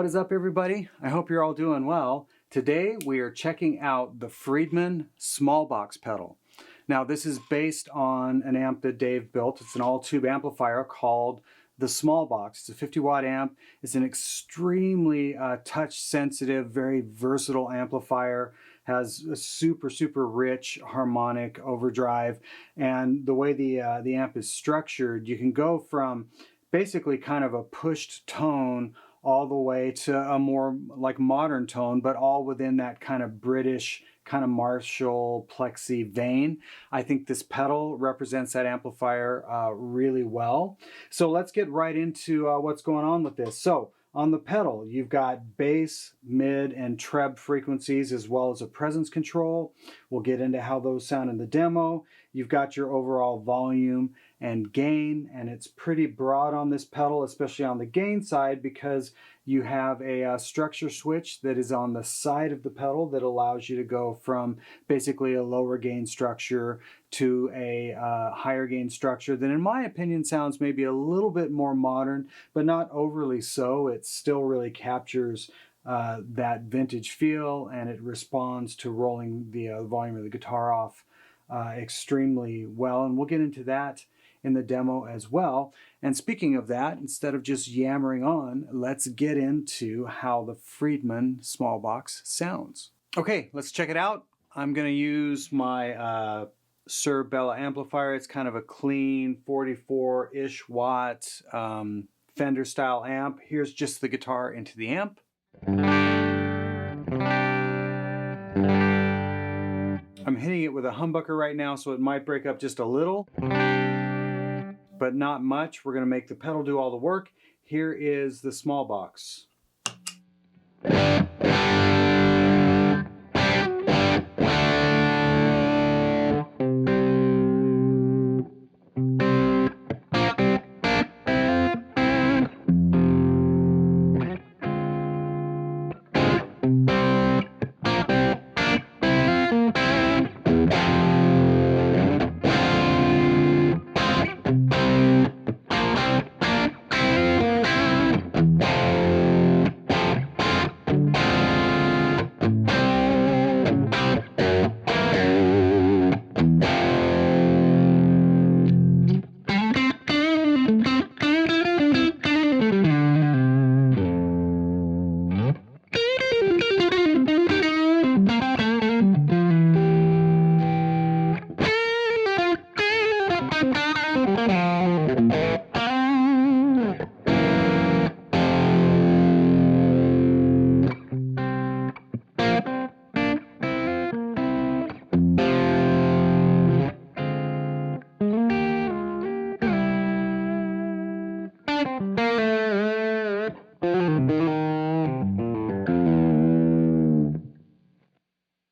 What is up, everybody? I hope you're all doing well. Today we are checking out the Friedman Smallbox pedal. Now this is based on an amp that Dave built. It's an all-tube amplifier called the Smallbox. It's a 50-watt amp. It's an extremely touch-sensitive, very versatile amplifier. Has a super rich harmonic overdrive, and the way the amp is structured, you can go from basically kind of a pushed tone all the way to a more like modern tone, but all within that kind of British, kind of Marshall plexi vein. I think this pedal represents that amplifier really well. So let's get right into what's going on with this. So on the pedal, you've got bass, mid, and treb frequencies, as well as a presence control. We'll get into how those sound in the demo. You've got your overall volume and gain, and it's pretty broad on this pedal, especially on the gain side, because you have a structure switch that is on the side of the pedal that allows you to go from basically a lower gain structure to a higher gain structure that, in my opinion, sounds maybe a little bit more modern, but not overly so. It still really captures that vintage feel, and it responds to rolling the volume of the guitar off extremely well, and we'll get into that in the demo as well. And speaking of that, instead of just yammering on, let's get into how the Friedman Smallbox sounds. Okay, let's check it out. I'm going to use my Shure Bella amplifier. It's kind of a clean 44-ish watt Fender style amp. Here's just the guitar into the amp. I'm hitting it with a humbucker right now, so it might break up just a little, but not much. We're going to make the pedal do all the work. Here is the Smallbox.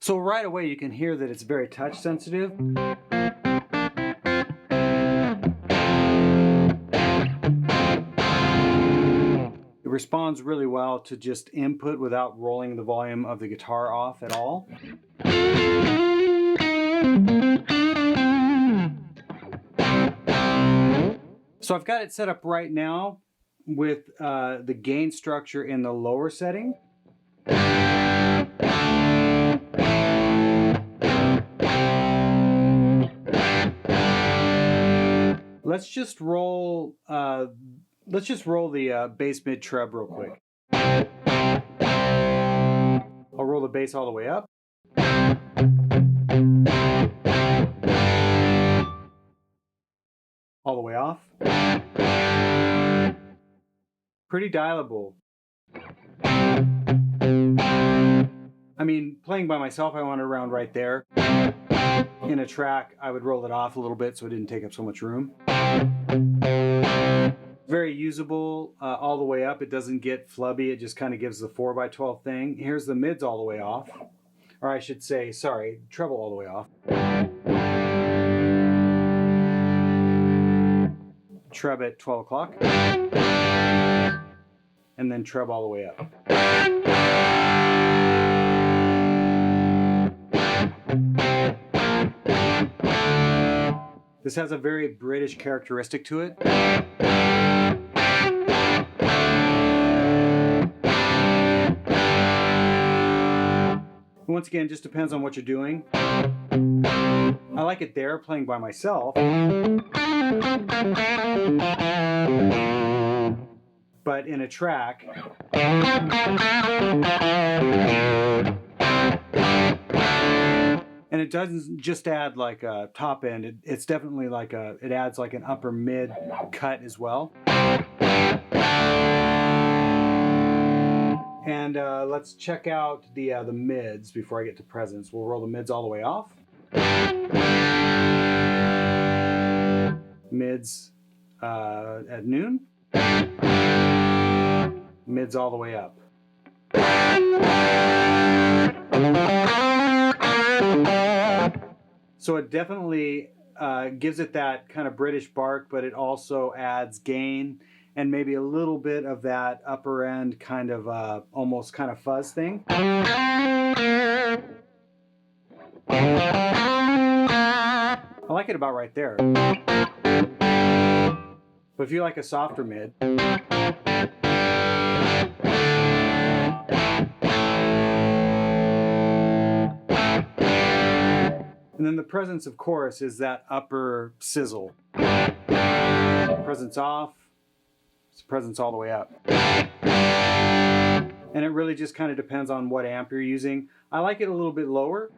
So right away you can hear that it's very touch sensitive. It responds really well to just input without rolling the volume of the guitar off at all. So I've got it set up right now with the gain structure in the lower setting. Let's just roll the bass mid treb real quick. I'll roll the bass all the way up. All the way off. Pretty dialable. I mean, playing by myself, I want it around right there. In a track, I would roll it off a little bit so it didn't take up so much room. Very usable all the way up. It doesn't get flubby. It just kind of gives the 4x12 thing. Here's the mids all the way off. Or I should say, sorry, treble all the way off. Treb at 12 o'clock. And then treb all the way up. This has a very British characteristic to it. Once again, it just depends on what you're doing. I like it there, playing by myself. But in a track, and it doesn't just add like a top end, it's definitely like it adds like an upper mid cut as well. And let's check out the mids before I get to presence. We'll roll the mids all the way off. Mids at noon. Mids all the way up. So it definitely gives it that kind of British bark, but it also adds gain and maybe a little bit of that upper end kind of almost kind of fuzz thing. I like it about right there. But if you like a softer mid, and then the presence, of course, is that upper sizzle. Presence off, it's presence all the way up. And it really just kind of depends on what amp you're using. I like it a little bit lower.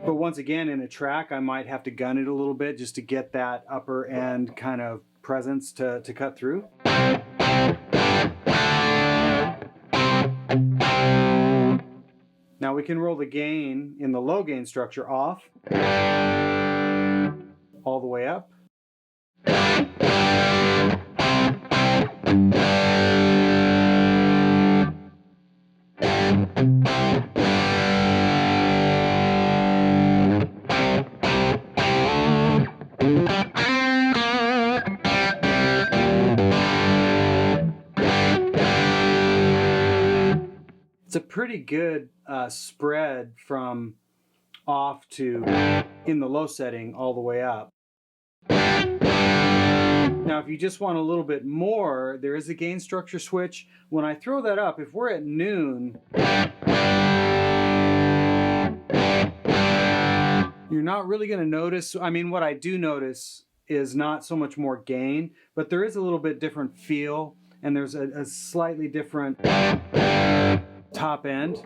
But once again, in a track, I might have to gun it a little bit just to get that upper end kind of presence to cut through. Now we can roll the gain in the low gain structure off, all the way up. It's a pretty good spread from off to in the low setting all the way up. Now if you just want a little bit more, there is a gain structure switch. When I throw that up, if we're at noon, you're not really going to notice. I mean, what I do notice is not so much more gain, but there is a little bit different feel, and there's a slightly different top end.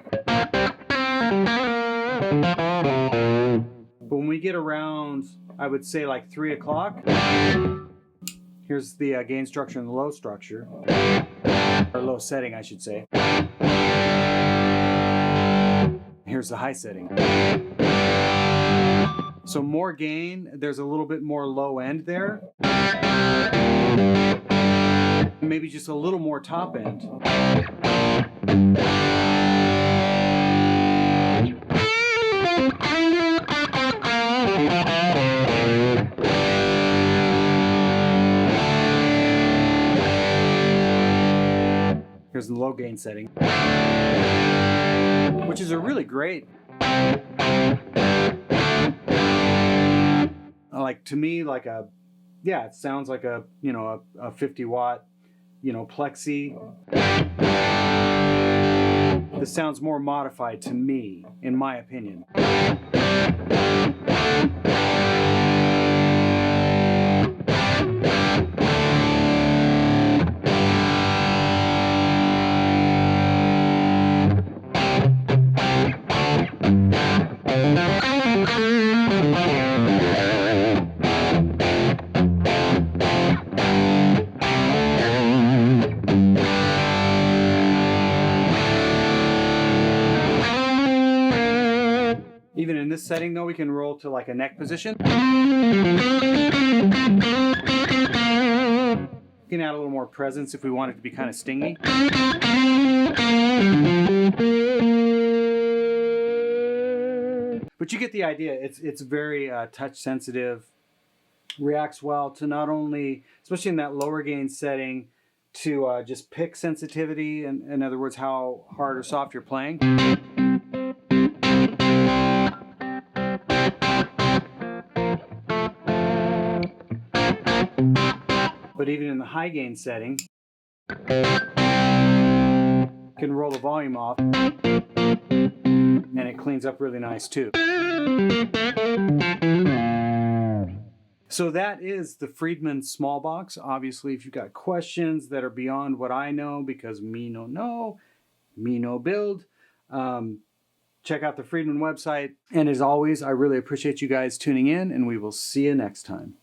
But when we get around, I would say like 3 o'clock, here's the gain structure and the low structure, or low setting, I should say. Here's the high setting. So more gain, there's a little bit more low end there. Maybe just a little more top end. Here's the low gain setting, which is a really great, like to me, like a, yeah, it sounds like a, you know, a 50 watt, you know, plexi. This sounds more modified to me, in my opinion. Even in this setting though, we can roll to like a neck position. We can add a little more presence if we want it to be kind of stingy. But you get the idea. It's very touch sensitive, reacts well to not only, especially in that lower gain setting, to just pick sensitivity, and in other words, how hard or soft you're playing. But even in the high gain setting, you can roll the volume off. and it cleans up really nice too. So that is the Friedman Smallbox. Obviously, if you've got questions that are beyond what I know, because me no know, me no build, check out the Friedman website. And as always, I really appreciate you guys tuning in, and we will see you next time.